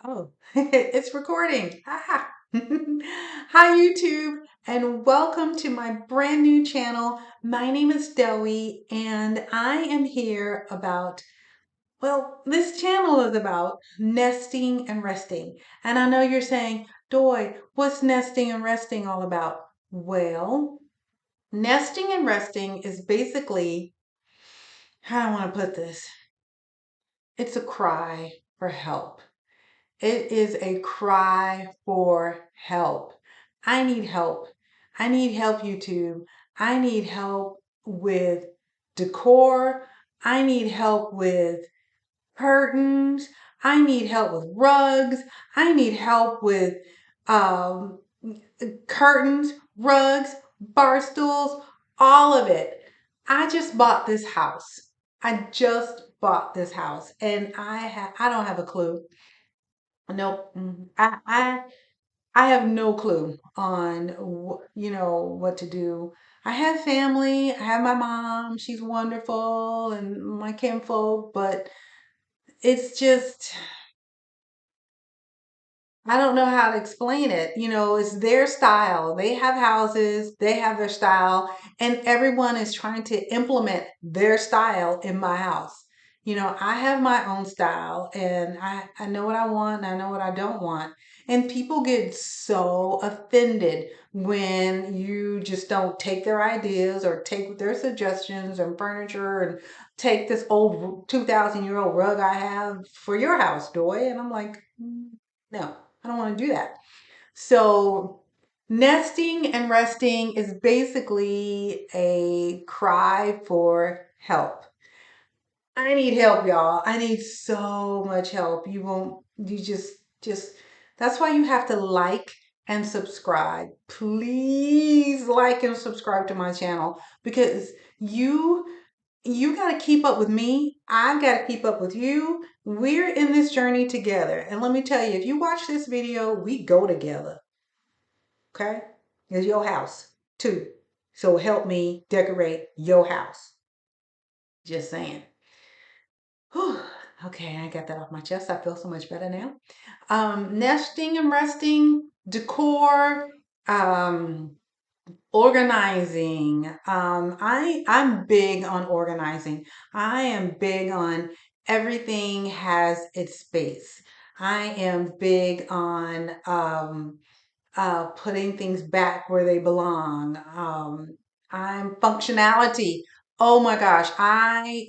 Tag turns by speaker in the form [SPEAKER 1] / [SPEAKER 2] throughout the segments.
[SPEAKER 1] Oh, it's recording. Ah. Hi, YouTube, and welcome to my brand new channel. My name is Dowie, and I am here this channel is about nesting and resting. And I know you're saying, Doy, what's nesting and resting all about? Well, nesting and resting is basically, how do I want to put this? It's a cry for help. It is a cry for help. I need help. I need help, YouTube. I need help with decor. I need help with curtains. I need help with rugs. I need help with um, curtains, rugs, bar stools, all of it. I just bought this house. I just bought this house and I don't have a clue. Nope. I have no clue on what to do. I have family. I have my mom. She's wonderful, and my kinfolk, but it's just I don't know how to explain it. It's their style. They have houses, they have their style, and everyone is trying to implement their style in my house. I have my own style and I know what I want and I know what I don't want. And people get so offended when you just don't take their ideas or take their suggestions and furniture and take this old 2,000-year-old rug I have for your house, Doy. And I'm like, no. I don't want to do that. So, nesting and resting is basically a cry for help. I need help, y'all. I need so much help. You just, that's why you have to like and subscribe. Please like and subscribe to my channel because you you got to keep up with me. I've got to keep up with you. We're in this journey together. And let me tell you, if you watch this video, we go together. Okay? It's your house too. So help me decorate your house. Just saying. Whew. Okay, I got that off my chest. I feel so much better now. Nesting and resting, decor, um, organizing. I'm big on organizing. I am big on everything has its space. I am big on putting things back where they belong. I'm functionality. Oh my gosh, I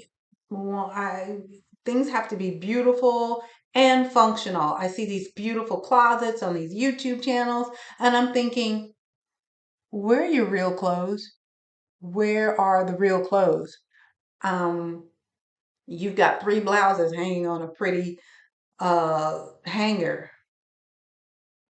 [SPEAKER 1] things have to be beautiful and functional. I see these beautiful closets on these YouTube channels, and I'm thinking, where are your real clothes? Where are the real clothes? Um, you've got three blouses hanging on a pretty hanger.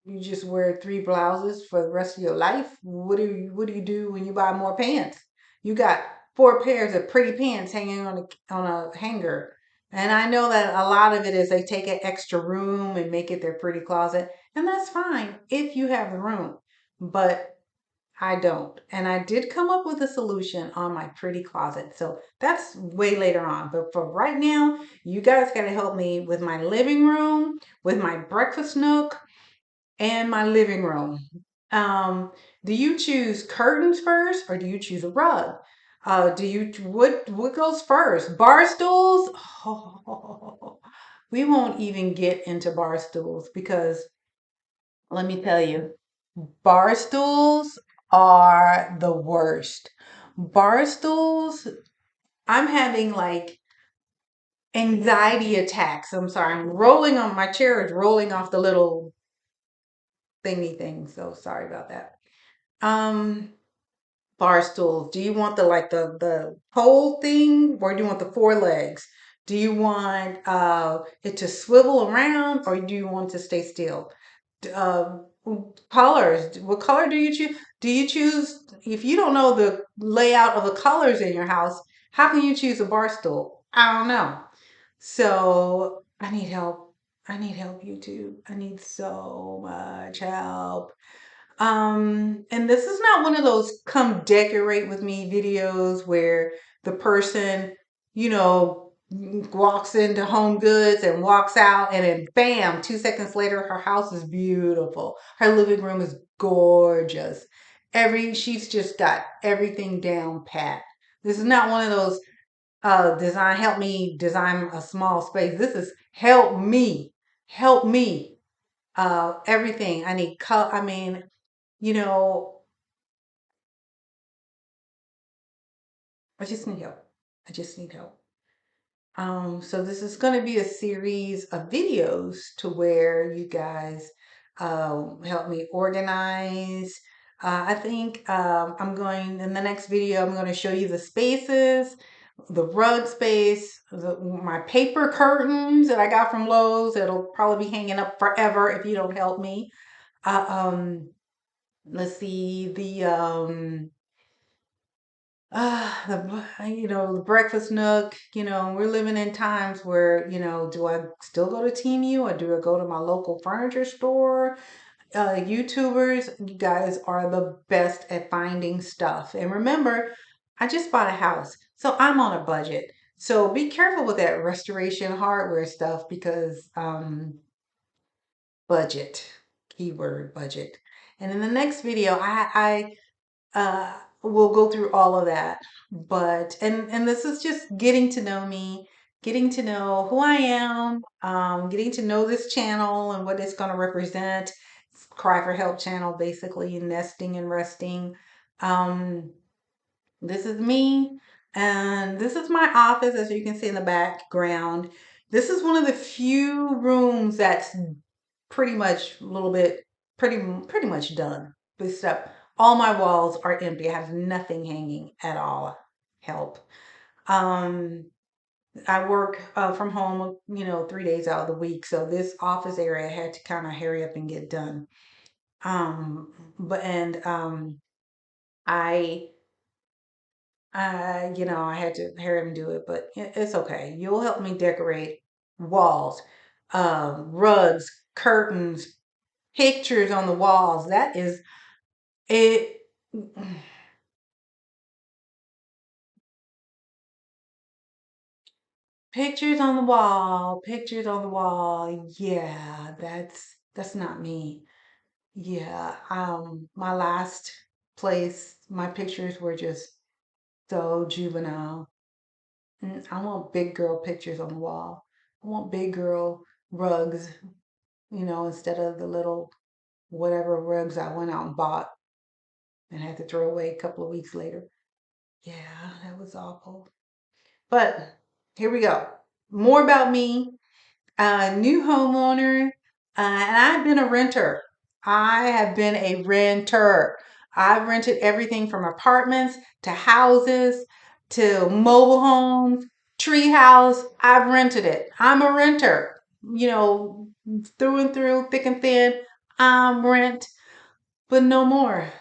[SPEAKER 1] You just wear three blouses for the rest of your life. What do you do when you buy more pants? You got four pairs of pretty pants hanging on a hanger. And I know that a lot of it is they take an extra room and make it their pretty closet, and that's fine if you have the room. But I don't. And I did come up with a solution on my pretty closet. So that's way later on. But for right now, you guys got to help me with my living room, with my breakfast nook, and my living room. Um, do you choose curtains first or do you choose a rug? Do you what goes first? Bar stools? Oh, we won't even get into bar stools because let me tell you, bar stools are the worst. Bar stools, I'm having like anxiety attacks. I'm sorry, I'm rolling on my chair is rolling off the little thingy thing. So sorry about that. Um, bar stools. Do you want the pole thing or do you want the four legs? Do you want it to swivel around or do you want to stay still? uh, Colors. What color do you choose? Do you choose, if you don't know the layout of the colors in your house, how can you choose a bar stool? I don't know. So I need help. I need help, YouTube. I need so much help. And this is not one of those come decorate with me videos where the person, you know, walks into Home Goods and walks out, and then bam, 2 seconds later, her house is beautiful. Her living room is gorgeous. She's just got everything down pat. This is not one of those help me design a small space. This is help me. Everything I need. I mean, you know, I just need help. I just need help. So this is going to be a series of videos to where you guys help me organize. I think I'm going in the next video. I'm going to show you the spaces, the rug space, my paper curtains that I got from Lowe's. It'll probably be hanging up forever if you don't help me. Uh, um, let's see the breakfast nook. We're living in times where, do I still go to Temu or do I go to my local furniture store? YouTubers, you guys are the best at finding stuff. And remember, I just bought a house, so I'm on a budget. So be careful with that restoration hardware stuff because budget, keyword budget. And in the next video, we'll go through all of that. But and this is just getting to know me, getting to know who I am, getting to know this channel and what it's going to represent. It's Cry for Help channel, basically nesting and resting. Um, this is me, and this is my office, as you can see in the background. This is one of the few rooms that's pretty much a little bit pretty much done. Except all my walls are empty. I have nothing hanging at all. Help. Um, I work from home, 3 days out of the week, so this office area I had to kind of hurry up and get done. But and I I had to hurry up and do it, but it's okay. You'll help me decorate walls, rugs, curtains, pictures on the walls. That is it. Pictures on the wall, pictures on the wall. Yeah, that's not me. Yeah, my last place, my pictures were just so juvenile. I want big girl pictures on the wall. I want big girl rugs, instead of the little whatever rugs I went out and bought and had to throw away a couple of weeks later. Yeah, that was awful. But here we go. More about me. New homeowner, and I've been a renter. I have been a renter. I've rented everything from apartments to houses to mobile homes, tree house. I've rented it. I'm a renter, through and through, thick and thin. I'm rent, but no more.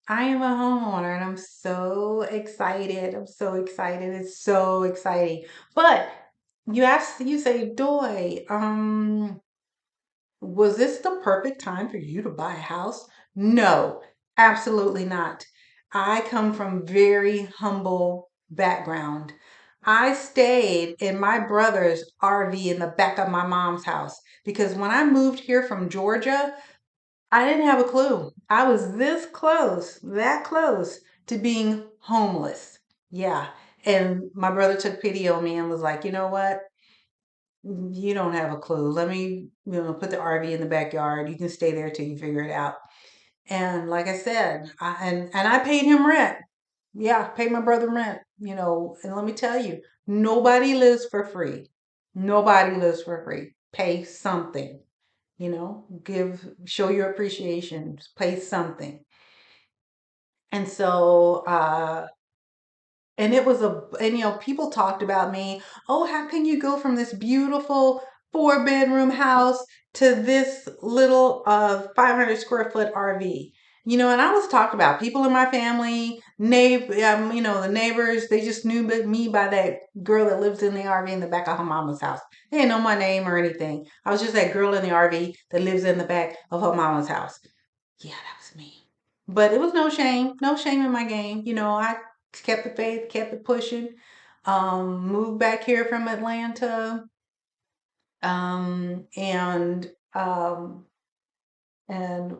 [SPEAKER 1] I am a homeowner and I'm so excited. I'm so excited. It's so exciting. But you say, Doy, was this the perfect time for you to buy a house? No, absolutely not. I come from very humble background. I stayed in my brother's RV in the back of my mom's house because when I moved here from Georgia, I didn't have a clue. I was this close, that close to being homeless. Yeah. And my brother took pity on me and was like, you know what? You don't have a clue. Let me, put the RV in the backyard. You can stay there till you figure it out. And like I said, and I paid him rent. Yeah, paid my brother rent, and let me tell you, nobody lives for free. Nobody lives for free. Pay something, show your appreciation, pay something. And so, and it was and people talked about me. Oh, how can you go from this beautiful 4 bedroom house to this little 500 square foot RV? And I was talked about people in my family, the neighbors, they just knew me by that girl that lives in the RV in the back of her mama's house. They didn't know my name or anything. I was just that girl in the RV that lives in the back of her mama's house. Yeah, that was me. But it was no shame in my game. I kept the faith, kept it pushing. Moved back here from Atlanta, um, and um, and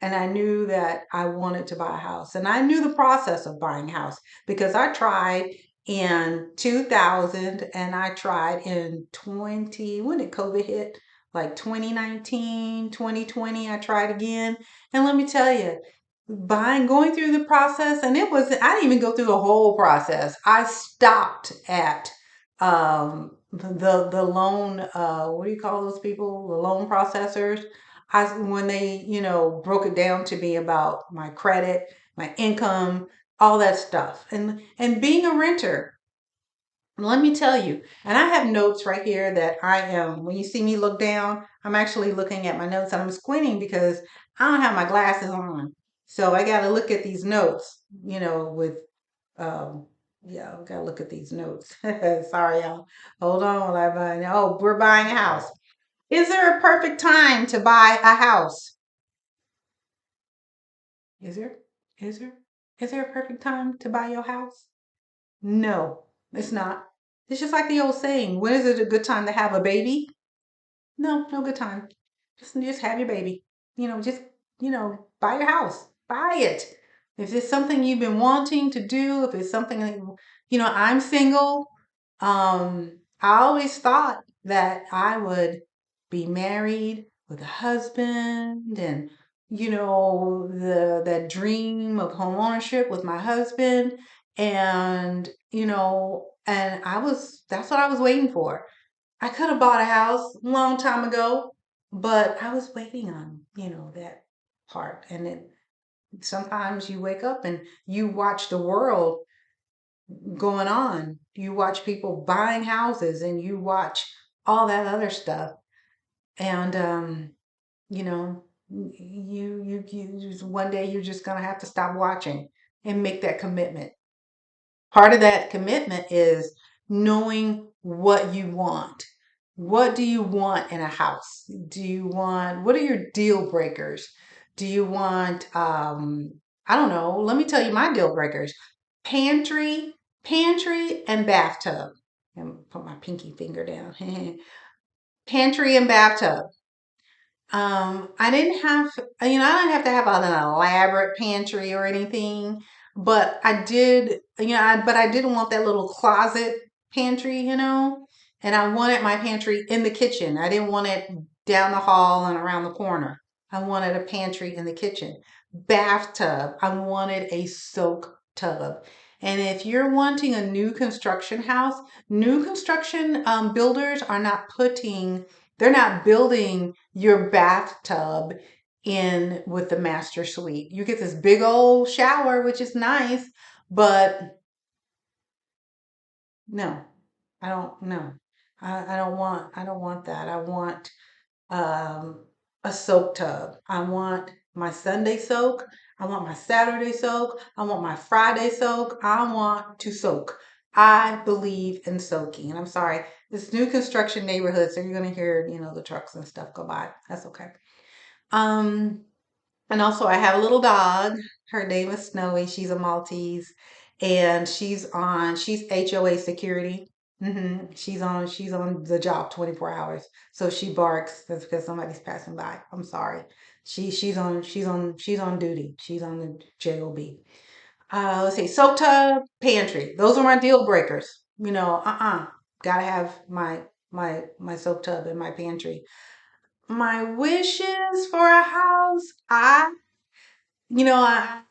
[SPEAKER 1] and I knew that I wanted to buy a house. And I knew the process of buying a house because I tried in 2000 and I tried in 20, when did COVID hit? Like 2019, 2020, I tried again. And let me tell you, going through the process, and I didn't even go through the whole process. I stopped at the loan, what do you call those people? The loan processors. When they, broke it down to me about my credit, my income, all that stuff. And being a renter, let me tell you, and I have notes right here that when you see me look down, I'm actually looking at my notes and I'm squinting because I don't have my glasses on. So I got to look at these notes, um, yeah, I got to look at these notes. Sorry, y'all. Hold on while I buy. Oh, we're buying a house. Is there a perfect time to buy a house? Is there? Is there? Is there a perfect time to buy your house? No, it's not. It's just like the old saying, when is it a good time to have a baby? No, no good time. Just have your baby. Just, buy your house. Buy it. If it's something you've been wanting to do, if it's something that, I'm single. I always thought that I would be married with a husband and, that dream of home ownership with my husband. And, that's what I was waiting for. I could have bought a house a long time ago, but I was waiting on, that part. And then sometimes you wake up and you watch the world going on. You watch people buying houses and you watch all that other stuff. And, you know, one day you're just going to have to stop watching and make that commitment. Part of that commitment is knowing what you want. What do you want in a house? What are your deal breakers? Do you want, I don't know, let me tell you my deal breakers. Pantry, pantry and bathtub. And put my pinky finger down. Pantry and bathtub. I didn't have, I didn't have to have an elaborate pantry or anything, but I did, but I didn't want that little closet pantry, and I wanted my pantry in the kitchen. I didn't want it down the hall and around the corner. I wanted a pantry in the kitchen. Bathtub. I wanted a soak tub. And if you're wanting a new construction house, new construction builders are not they're not building your bathtub in with the master suite. You get this big old shower, which is nice, but no, I don't know. I don't want that. I want um, a soak tub. I want my Sunday soak. I want my Saturday soak. I want my Friday soak. I want to soak. I believe in soaking. And I'm sorry, this new construction neighborhood, so you're gonna hear, the trucks and stuff go by. That's okay. Um, and also, I have a little dog. Her name is Snowy. She's a Maltese, and she's HOA security. She's on the job 24 hours. So she barks. That's because somebody's passing by. I'm sorry. She's on duty. She's on the job. Let's see, soap tub, pantry. Those are my deal breakers. Gotta have my soap tub in my pantry. My wishes for a house. I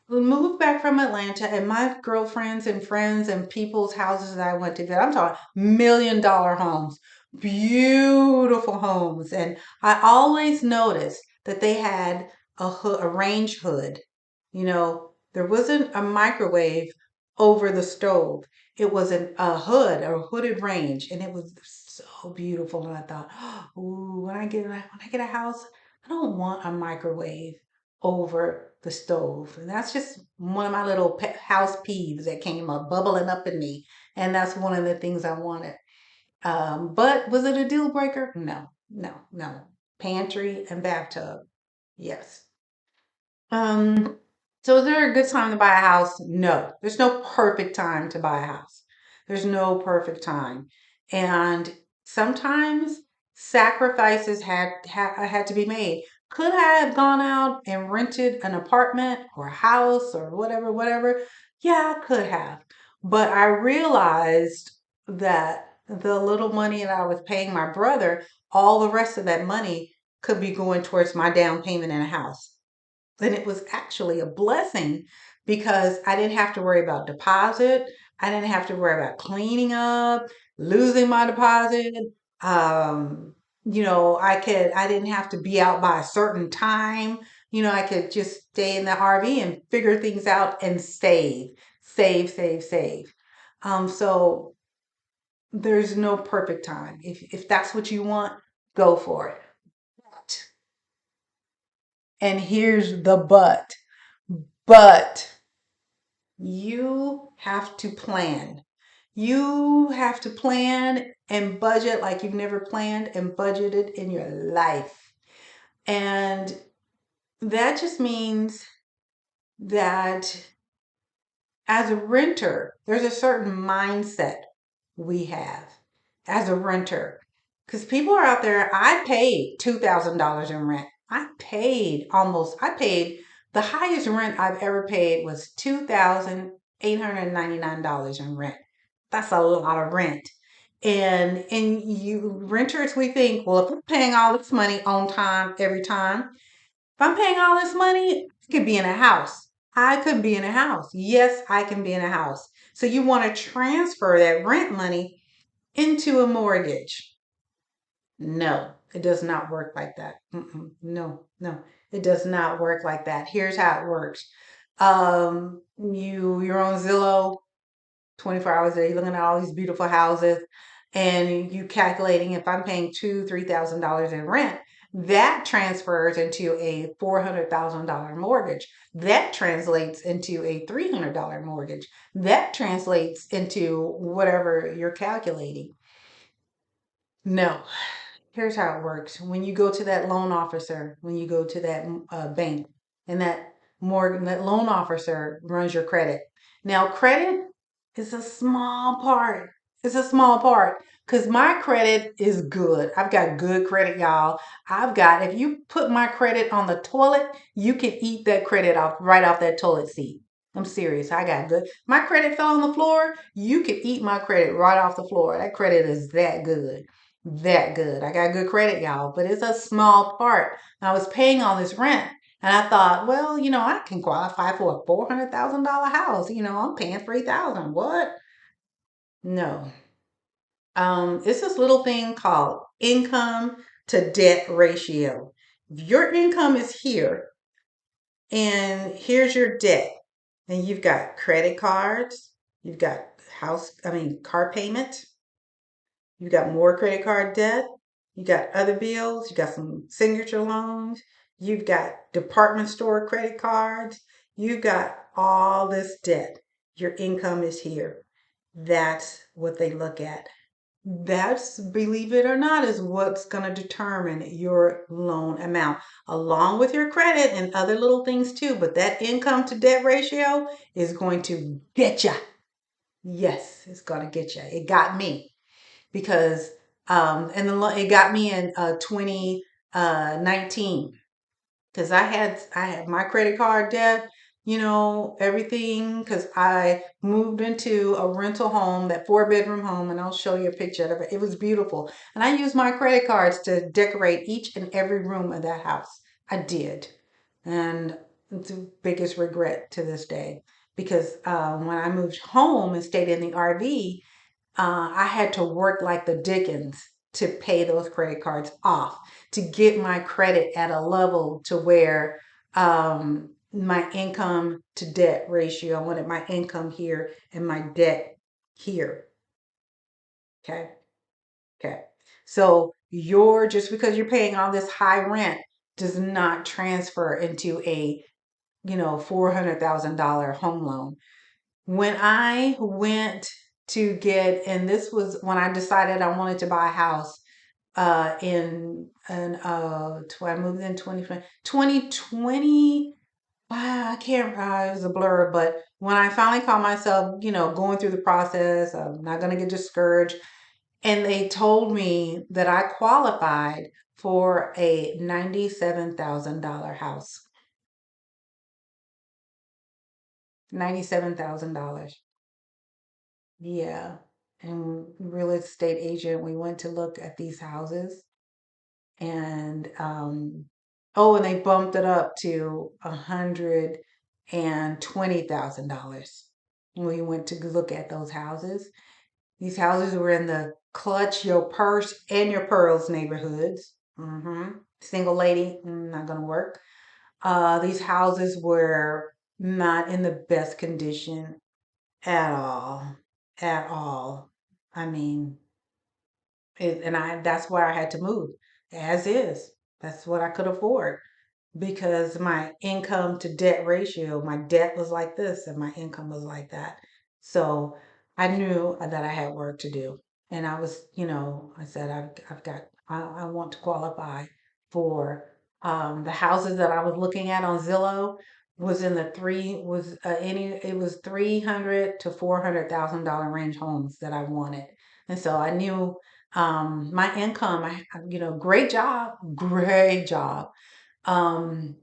[SPEAKER 1] moved back from Atlanta, and my girlfriends and friends and people's houses that I went to I'm talking $1 million homes, beautiful homes. And I always noticed that they had a range hood. There wasn't a microwave over the stove. It was a hood, a hooded range, and it was so beautiful. And I thought, ooh, when I get a house, I don't want a microwave over the stove. And that's just one of my little house peeves that came up, bubbling up in me. And that's one of the things I wanted. But was it a deal breaker? No, no, no. Pantry and bathtub. Yes. Um, so is there a good time to buy a house? No, there's no perfect time to buy a house. There's no perfect time. And sometimes sacrifices had to be made. Could I have gone out and rented an apartment or a house or whatever, whatever? Yeah, I could have. But I realized that the little money that I was paying my brother, all the rest of that money could be going towards my down payment in a house. And it was actually a blessing because I didn't have to worry about deposit. I didn't have to worry about cleaning up, losing my deposit. Um, I didn't have to be out by a certain time. I could just stay in the RV and figure things out and save. So there's no perfect time. If that's what you want, go for it. And here's the but. But you have to plan. You have to plan and budget like you've never planned and budgeted in your life. And that just means that as a renter, there's a certain mindset we have as a renter. Because people are out there, I paid $2,000 in rent. I paid the highest rent I've ever paid was $2,899 in rent. That's a lot of rent. And you renters, we think, well, if I'm paying all this money on time every time, if I'm paying all this money, I could be in a house. I could be in a house. Yes, I can be in a house. So you want to transfer that rent money into a mortgage. No, it does not work like that. No, no, it does not work like that. Here's how it works. You're on Zillow 24 hours a day, looking at all these beautiful houses, and you calculating if I'm paying $3,000 in rent, that transfers into a $400,000 mortgage. That translates into a $300 mortgage. That translates into whatever you're calculating. No, here's how it works. When you go to that loan officer, when you go to that bank, and that loan officer runs your credit. Now, credit is a small part. It's a small part because my credit is good. I've got good credit, y'all. If you put my credit on the toilet, you can eat that credit off right off that toilet seat. I'm serious. I got good. My credit fell on the floor. You can eat my credit right off the floor. That credit is that good. That good. I got good credit, y'all, but it's a small part. I was paying all this rent, and I thought, well, I can qualify for a $400,000 house. I'm paying 3,000. What? No. It's this little thing called income to debt ratio. If your income is here, and here's your debt, and you've got credit cards, you've got car payment, you got more credit card debt. You got other bills. You got some signature loans. You've got department store credit cards. You've got all this debt. Your income is here. That's what they look at. That's, believe it or not, is what's going to determine your loan amount, along with your credit and other little things too. But that income to debt ratio is going to get you. Yes, it's going to get you. It got me because it got me in 2019 because I had my credit card debt, everything, because I moved into a rental home, that 4-bedroom home, and I'll show you a picture of it. It was beautiful, and I used my credit cards to decorate each and every room of that house. I did, and it's the biggest regret to this day because when I moved home and stayed in the RV, I had to work like the Dickens to pay those credit cards off, to get my credit at a level to where my income to debt ratio, I wanted my income here and my debt here. Okay. Okay. So just because you're paying all this high rent does not transfer into a, $400,000 home loan. When I went to get, and this was when I decided I wanted to buy a house, I moved in 2020. 2020, wow, I can't, it was a blur, but when I finally caught myself, going through the process, I'm not going to get discouraged. And they told me that I qualified for a $97,000 house. $97,000. Yeah. And real estate agent, we went to look at these houses and oh, and they bumped it up to $120,000. We went to look at those houses. These houses were in the clutch your purse and your pearls neighborhoods. Single lady, not gonna work. These houses were not in the best condition at all, at all. I mean, and that's where I had to move as is. That's what I could afford because my income to debt ratio, my debt was like this and my income was like that. So I knew that I had work to do. And I was, I said, I want to qualify for the houses that I was looking at on Zillow was in the three, was it was 300 to $400,000 range homes that I wanted. And so I knew my income, great job, great job. Um,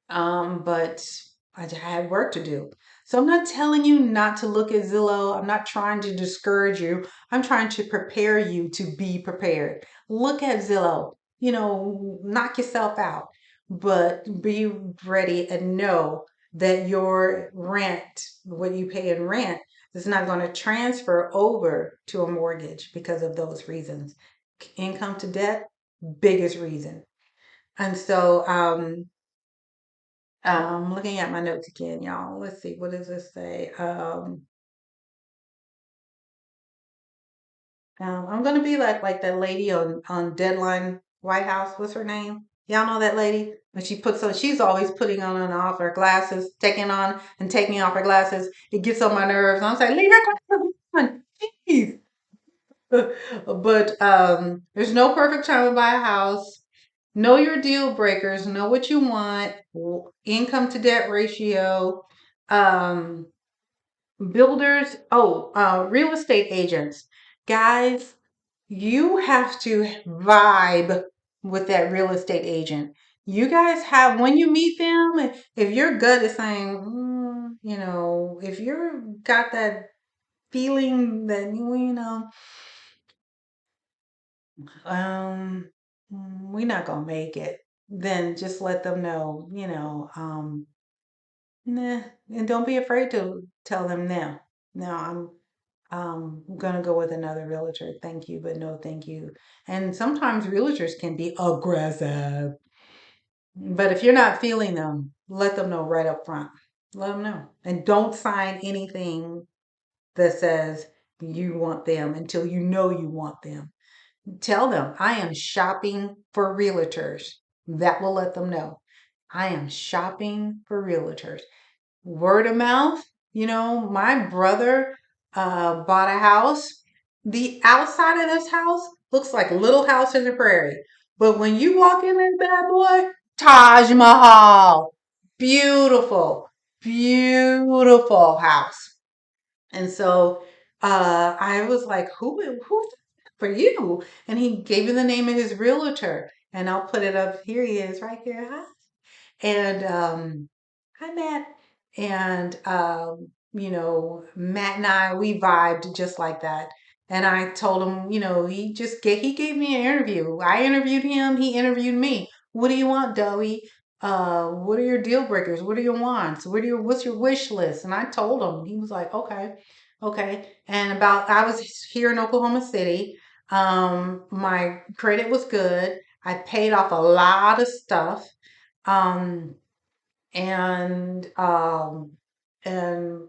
[SPEAKER 1] but I had work to do. So I'm not telling you not to look at Zillow. I'm not trying to discourage you. I'm trying to prepare you to be prepared. Look at Zillow. Knock yourself out, but be ready and know that your rent, what you pay in rent, is not going to transfer over to a mortgage because of those reasons. Income to debt, biggest reason. And so, looking at my notes again, y'all. Let's see, what does this say? I'm gonna be like that lady on Deadline White House. What's her name? Y'all know that lady? When she puts on, she's always putting on and off her glasses, taking on and taking off her glasses. It gets on my nerves. I'm saying, leave her glasses on, jeez. But there's no perfect time to buy a house. Know your deal breakers. Know what you want. Income to debt ratio. Um, Builders, real estate agents. Guys, you have to vibe with that real estate agent. You guys have, when you meet them, if your gut is saying, if you're got that feeling that, um, we're not gonna make it, then just let them know, nah, and don't be afraid to tell them no. No, I'm gonna go with another realtor. Thank you, but no thank you. And sometimes realtors can be aggressive. But if you're not feeling them, let them know right up front. Let them know. And don't sign anything that says you want them until you know you want them. Tell them, I am shopping for realtors. That will let them know. I am shopping for realtors. Word of mouth. My brother bought a house. The outside of this house looks like Little House in the Prairie. But when you walk in that bad boy, Taj Mahal. Beautiful, beautiful house. And so I was like, who for you? And he gave me the name of his realtor. And I'll put it up. Here he is, right here. Hi. And hi, Matt. And Matt and I, we vibed just like that. And I told him, he gave me an interview. I interviewed him, he interviewed me. What do you want, Doey? What are your deal breakers? What are your wants? What's your wish list? And I told him. He was like, okay, okay. And I was here in Oklahoma City. My credit was good. I paid off a lot of stuff. Um, and and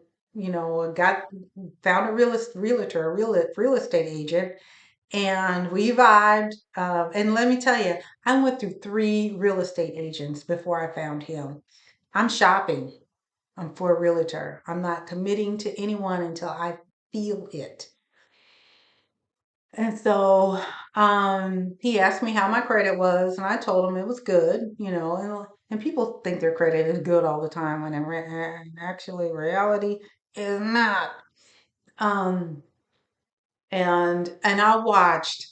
[SPEAKER 1] got found a realtor, real estate agent, and we vibed. And let me tell you, I went through three real estate agents before I found him. I'm shopping. I'm for a realtor. I'm not committing to anyone until I feel it. And so he asked me how my credit was, and I told him it was good, and people think their credit is good all the time when actually reality is not. Um, and I watched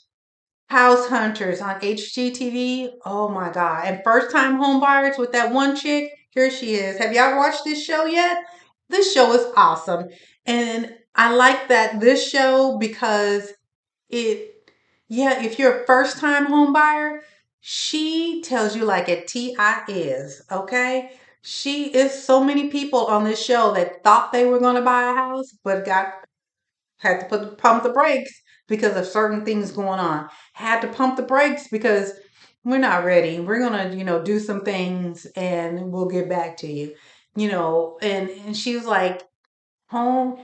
[SPEAKER 1] House Hunters on HGTV. Oh my God. And first time home buyers with that one chick. Here she is. Have y'all watched this show yet? This show is awesome. And I like that this show because it, yeah, if you're a first time home buyer, she tells you like a TI is, okay? She is so many people on this show that thought they were going to buy a house, but had to pump the brakes because of certain things going on. Had to pump the brakes because we're not ready. We're gonna, do some things and we'll get back to you. And she was like, home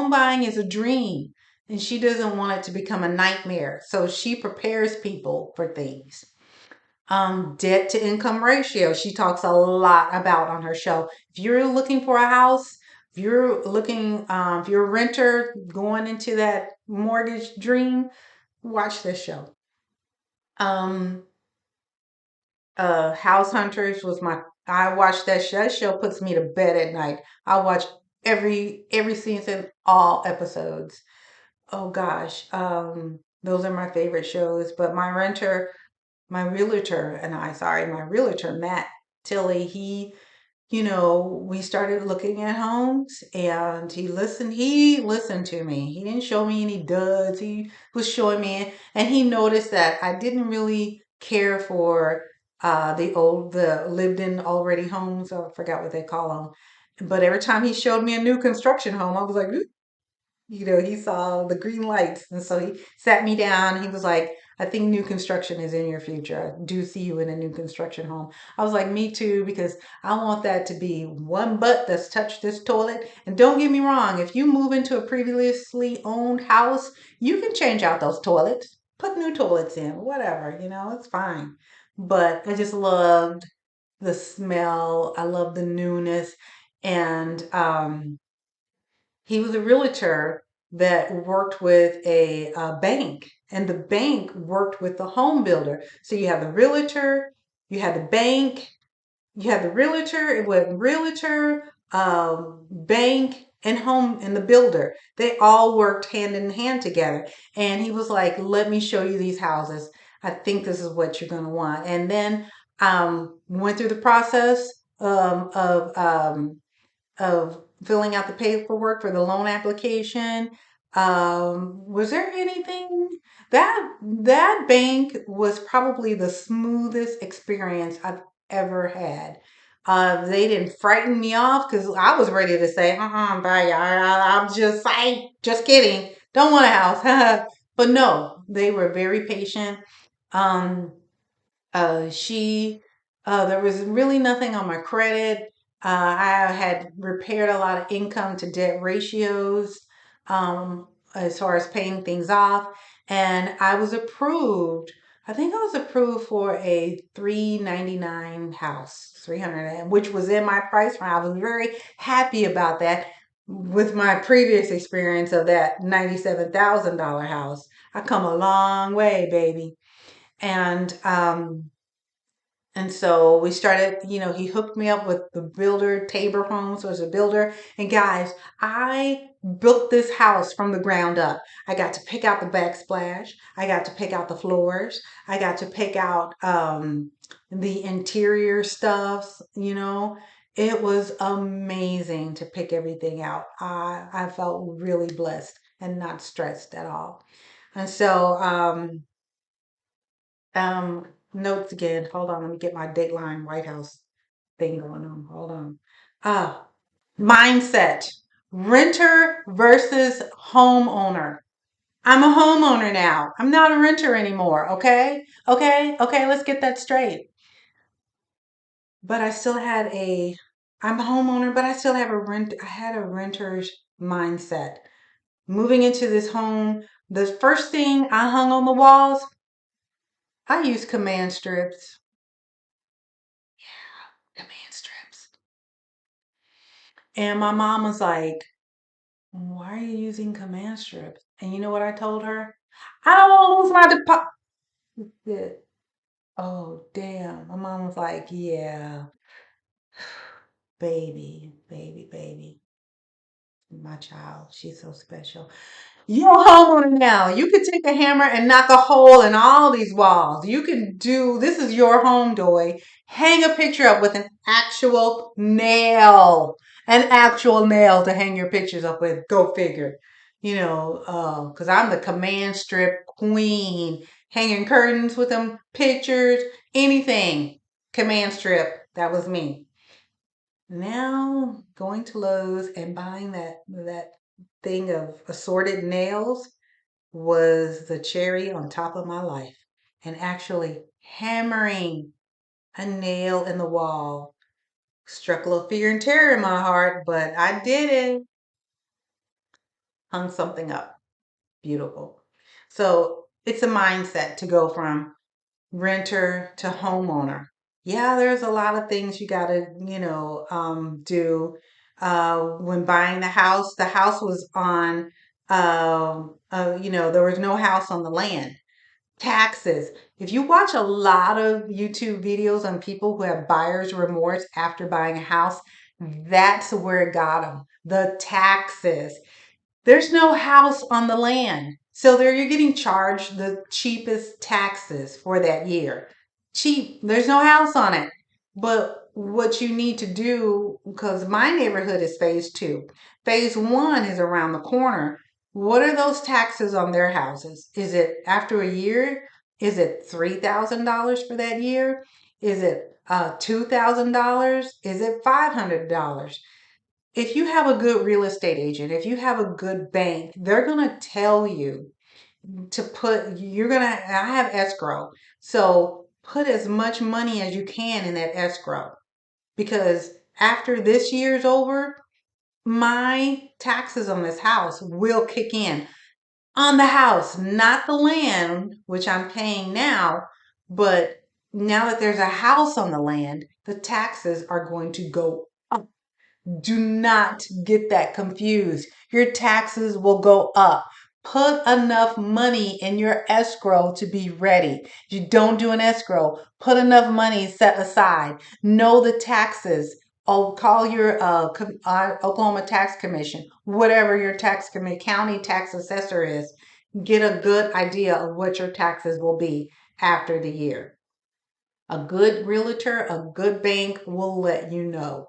[SPEAKER 1] buying is a dream and she doesn't want it to become a nightmare. So she prepares people for things. Debt to income ratio. She talks a lot about on her show. If you're looking for a house, if you're a renter going into that mortgage dream, watch this show. Um, House Hunters was I watched that show. That show puts me to bed at night. I watch every season, all episodes. Oh gosh, those are my favorite shows. But my realtor, Matt Tilley, we started looking at homes and he listened to me. He didn't show me any duds. He was showing me and he noticed that I didn't really care for the lived in already homes. I forgot what they call them. But every time he showed me a new construction home, I was like, he saw the green lights. And so he sat me down. He was like, I think new construction is in your future. I do see you in a new construction home. I was like, me too, because I want that to be one butt that's touched this toilet. And don't get me wrong, if you move into a previously owned house, you can change out those toilets, put new toilets in, whatever, it's fine. But I just loved the smell. I love the newness. And he was a realtor that worked with a bank, and the bank worked with the home builder. So you have the realtor, you have the bank, you have the realtor, it went realtor, bank, and home and the builder. They all worked hand in hand together. And he was like, "Let me show you these houses. I think this is what you're going to want." And then went through the process of filling out the paperwork for the loan application. Was there anything that bank was probably the smoothest experience I've ever had. They didn't frighten me off because I was ready to say, bye, I'm just kidding. Don't want a house. But no, they were very patient. Um, she There was really nothing on my credit. I had repaired a lot of income to debt ratios as far as paying things off, and I was approved. I think I was approved for a 399 house, 300, which was in my price range. I was very happy about that. With my previous experience of that $97,000 house, I come a long way, baby. And so we started, he hooked me up with the builder. Tabor Homes was a builder. And guys, I built this house from the ground up. I got to pick out the backsplash. I got to pick out the floors. I got to pick out the interior stuffs. It was amazing to pick everything out. I felt really blessed and not stressed at all. And so notes again. Hold on, let me get my Dateline White House thing going on. Hold on. Ah, mindset. Renter versus homeowner. I'm a homeowner now. I'm not a renter anymore. Okay? Okay, let's get that straight. But I'm a homeowner, but I still have I had a renter's mindset. Moving into this home, the first thing I hung on the walls, I used command strips. Command strips. And my mom was like, "Why are you using command strips?" And you know what I told her? I don't want to lose my deposit. Oh, damn. My mom was like, yeah, baby, baby, baby. My child, she's so special. You're a homeowner now. You could take a hammer and knock a hole in all these walls. You can do, this is your home, Doy. Hang a picture up with an actual nail. An actual nail to hang your pictures up with. Go figure. You know, because I'm the command strip queen. Hanging curtains with them pictures, anything. Command strip. That was me. Now going to Lowe's and buying that thing of assorted nails was the cherry on top of my life. And actually hammering a nail in the wall struck a little fear and terror in my heart, but I did it. Hung something up. Beautiful. So it's a mindset to go from renter to homeowner. Yeah, there's a lot of things you got to, do. When buying the house, was on, there was no house on the land. Taxes. If you watch a lot of YouTube videos on people who have buyer's remorse after buying a house, that's where it got them. The taxes. There's no house on the land. So there you're getting charged the cheapest taxes for that year. Cheap. There's no house on it. But what you need to do, because my neighborhood is phase two. Phase one is around the corner. What are those taxes on their houses? Is it after a year? Is it $3,000 for that year? Is it $2,000? Is it $500? If you have a good real estate agent, if you have a good bank, they're going to tell you to I have escrow. So put as much money as you can in that escrow because after this year's over, my taxes on this house will kick in on the house, not the land, which I'm paying now. But now that there's a house on the land, the taxes are going to go up. Do not get that confused. Your taxes will go up. Put enough money in your escrow to be ready. If you don't do an escrow, put enough money set aside. Know the taxes. Oh, call your Oklahoma Tax Commission, whatever your county tax assessor is. Get a good idea of what your taxes will be after the year. A good realtor, a good bank will let you know.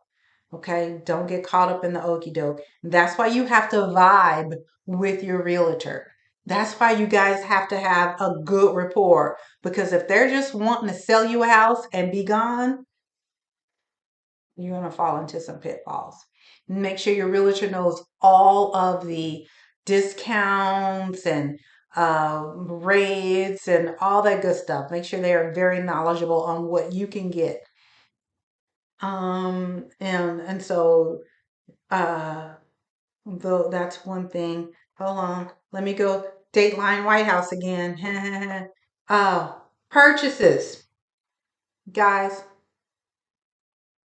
[SPEAKER 1] Okay, don't get caught up in the okey doke. That's why you have to vibe with your realtor. That's why you guys have to have a good rapport because if they're just wanting to sell you a house and be gone, you're going to fall into some pitfalls. Make sure your realtor knows all of the discounts and rates and all that good stuff. Make sure they are very knowledgeable on what you can get. And so though that's one thing. Hold on. Let me go Dateline White House again. uh Purchases. Guys,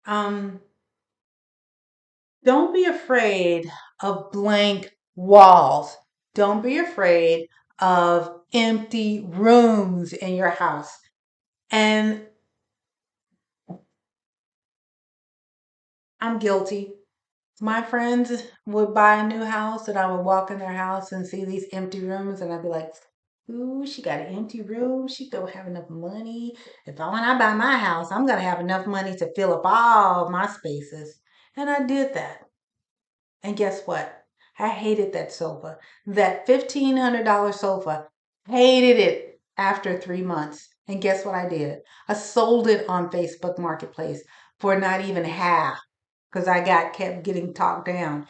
[SPEAKER 1] um don't be afraid of blank walls. Don't be afraid of empty rooms in your house. And I'm guilty. My friends would buy a new house and I would walk in their house and see these empty rooms and I'd be like, ooh, she got an empty room. She don't have enough money. When I buy my house, I'm gonna have enough money to fill up all my spaces. And I did that. And guess what? I hated that sofa. That $1,500 sofa. Hated it after 3 months. And guess what I did? I sold it on Facebook Marketplace for not even half because I kept getting talked down.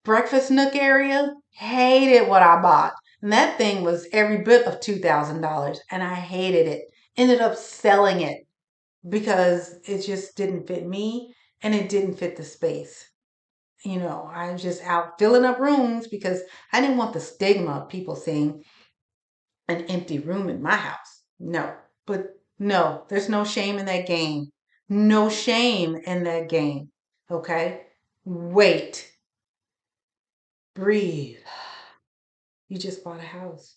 [SPEAKER 1] Breakfast nook area, hated what I bought. And that thing was every bit of $2,000 and I hated it. Ended up selling it because it just didn't fit me and it didn't fit the space. I was just out filling up rooms because I didn't want the stigma of people seeing an empty room in my house. No, but no, there's no shame in that game. No shame in that game. Okay? Wait, breathe. You just bought a house.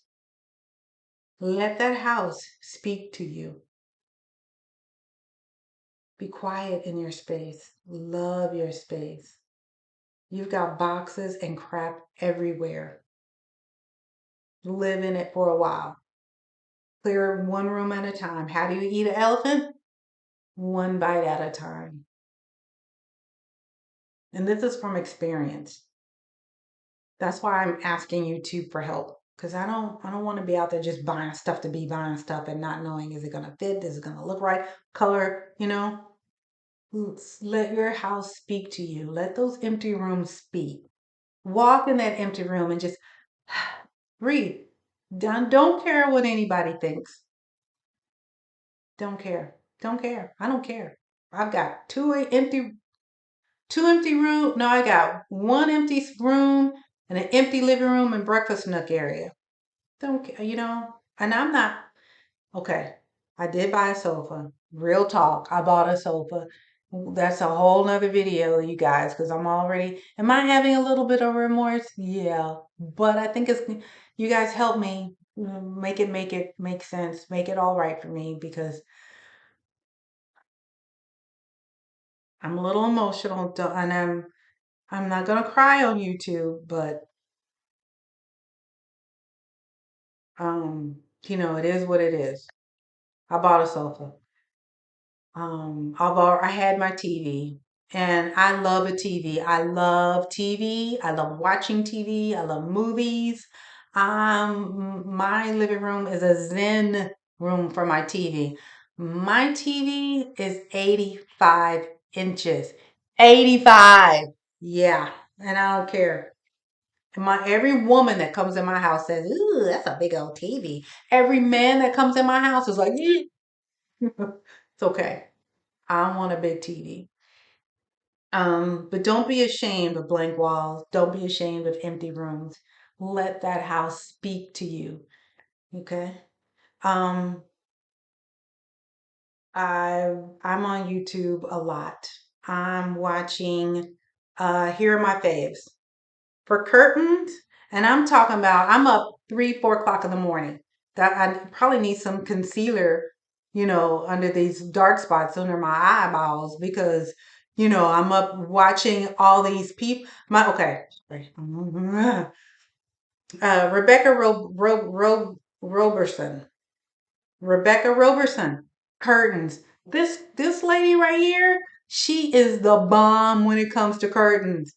[SPEAKER 1] Let that house speak to you. Be quiet in your space. Love your space. You've got boxes and crap everywhere. Live in it for a while. Clear one room at a time. How do you eat an elephant? One bite at a time. And this is from experience. That's why I'm asking YouTube for help. Because I don't want to be out there just buying stuff to be buying stuff and not knowing, is it gonna fit? Is it gonna look right? Color, Let your house speak to you. Let those empty rooms speak. Walk in that empty room and just breathe. Don't care what anybody thinks. Don't care. Don't care. I don't care. I've got two empty room. No, I got one empty room and an empty living room and breakfast nook area. Don't care, and I'm not okay. I did buy a sofa. Real talk. I bought a sofa. That's a whole nother video, you guys, because am I having a little bit of remorse? Yeah. But I think you guys help me make it make sense, make it all right for me because I'm a little emotional and I'm not gonna cry on YouTube, but it is what it is. I bought a sofa. I had my TV and I love a TV. I love TV. I love watching TV. I love movies. My living room is a zen room for my TV. My TV is 85 inches. 85. Yeah. And I don't care. Every woman that comes in my house says, "Ooh, that's a big old TV." Every man that comes in my house is like, it's okay. I want a big TV. But don't be ashamed of blank walls. Don't be ashamed of empty rooms. Let that house speak to you. Okay. Um, I'm on YouTube a lot. I'm watching here are my faves. For curtains, and I'm talking about I'm up 3, 4 o'clock in the morning. That I probably need some concealer, under these dark spots under my eyeballs because I'm up watching all these people. My okay, Rebecca Roberson. Rebecca Roberson. Curtains. This lady right here, she is the bomb when it comes to curtains.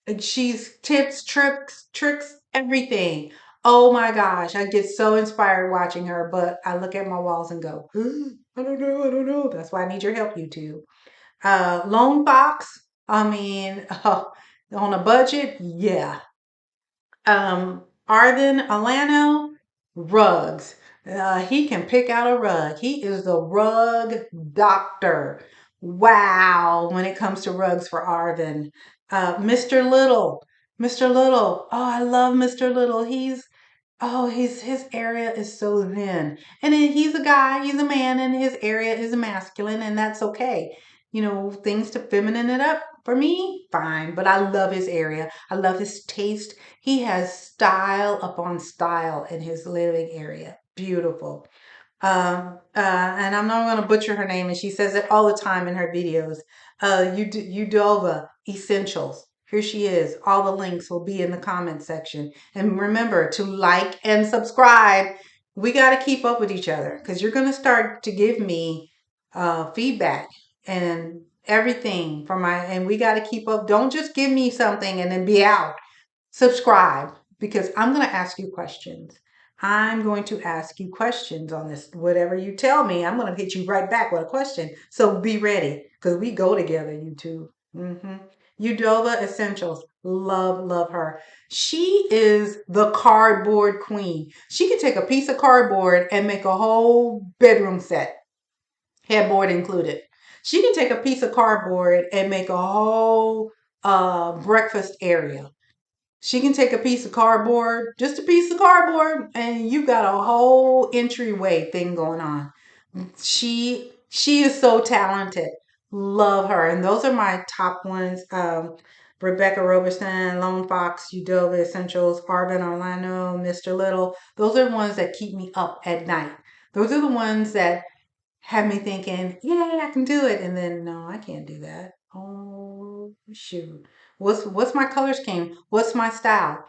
[SPEAKER 1] And she's tips, tricks, everything. Oh my gosh, I get so inspired watching her, but I look at my walls and go, I don't know. That's why I need your help, YouTube. Lone Fox, I mean, on a budget, yeah. Arvin Alano, rugs. He can pick out a rug. He is the rug doctor. Wow, when it comes to rugs for Arvin. Mr. Little. Mr. Little. Oh, I love Mr. Little. His area is so zen. And then he's a guy, he's a man, and his area is masculine, and that's okay. Things to feminine it up for me, fine. But I love his area. I love his taste. He has style upon style in his living area. Beautiful. And I'm not going to butcher her name, and she says it all the time in her videos. Udova Essentials. Here she is. All the links will be in the comment section. And remember to like and subscribe. We got to keep up with each other because you're going to start to give me feedback and everything and we got to keep up. Don't just give me something and then be out. Subscribe because I'm going to ask you questions. I'm going to ask you questions on this. Whatever you tell me, I'm going to hit you right back with a question. So be ready because we go together, you two. Udova Essentials. Love, love her. She is the cardboard queen. She can take a piece of cardboard and make a whole bedroom set, headboard included. She can take a piece of cardboard and make a whole breakfast area. She can take a piece of cardboard, just a piece of cardboard, and you got a whole entryway thing going on. She is so talented. Love her. And those are my top ones. Rebecca Roberson, Lone Fox, Udova Essentials, Arvin Orlando, Mr. Little. Those are the ones that keep me up at night. Those are the ones that have me thinking, yeah, I can do it. And then, no, I can't do that. Oh, shoot. What's my color scheme? What's my style?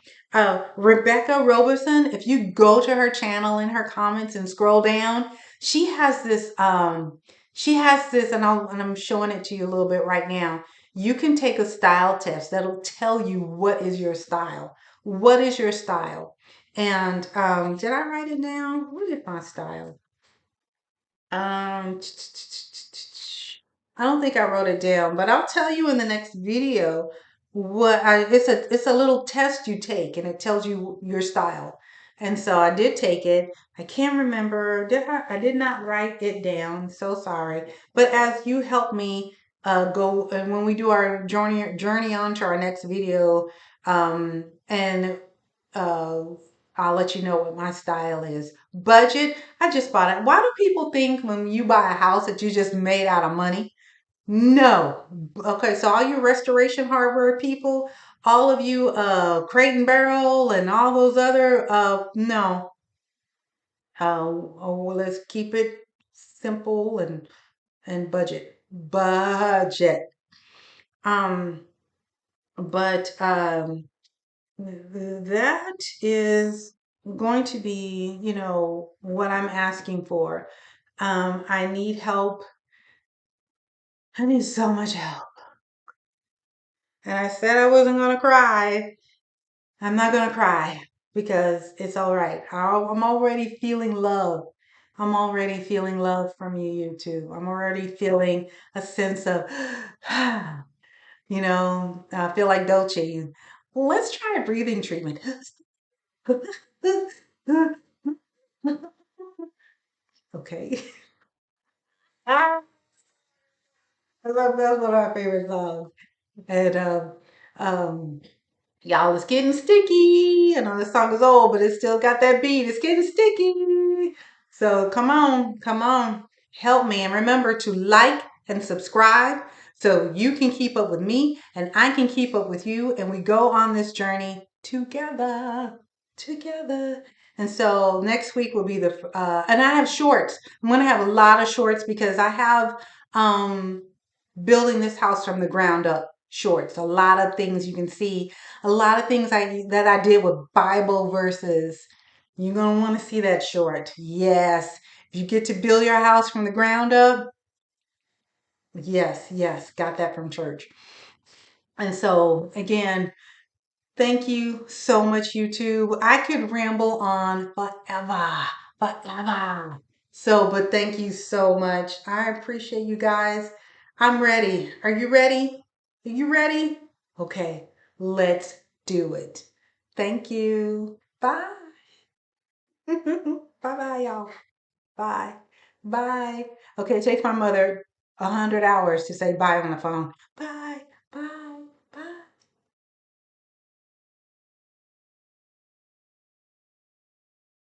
[SPEAKER 1] Rebecca Roberson, if you go to her channel in her comments and scroll down, she has this, and I'm showing it to you a little bit right now. You can take a style test that'll tell you what is your style. What is your style? And did I write it down? What is my style? Um, I don't think I wrote it down, but I'll tell you in the next video it's a little test you take and it tells you your style. And so I did take it. I can't remember. I did not write it down. So sorry. But as you help me go and when we do our journey on to our next video, and uh I'll let you know what my style is. Budget, I just bought it. Why do people think when you buy a house that you just made out of money? No. Okay, so all you restoration hardware people, all of you Crate and Barrel and all those other no. Oh, well, let's keep it simple and budget. Budget. Um but that is going to be, what I'm asking for. I need help. I need so much help. And I said I wasn't going to cry. I'm not going to cry because it's all right. I'm already feeling love. I'm already feeling love from you too. I'm already feeling a sense of, I feel like Dolce. Let's try a breathing treatment. Okay. I love that's one of my favorite songs. And um, y'all, it's getting sticky. I know this song is old, but it's still got that beat. It's getting sticky. So come on, help me. And remember to like and subscribe so you can keep up with me and I can keep up with you. And we go on this journey together. Together. And so next week will be and I have shorts. I'm going to have a lot of shorts because I have, um, building this house from the ground up shorts. A lot of things you can see, a lot of things that I did with Bible verses. You're gonna want to see that short. Yes. If you get to build your house from the ground up, yes, yes, got that from church. And so again, thank you so much, YouTube. I could ramble on forever, forever. So, but thank you so much. I appreciate you guys. I'm ready. Are you ready? Are you ready? Okay, let's do it. Thank you. Bye. Bye-bye, y'all. Bye. Bye. Okay, it takes my mother 100 hours to say bye on the phone. Bye.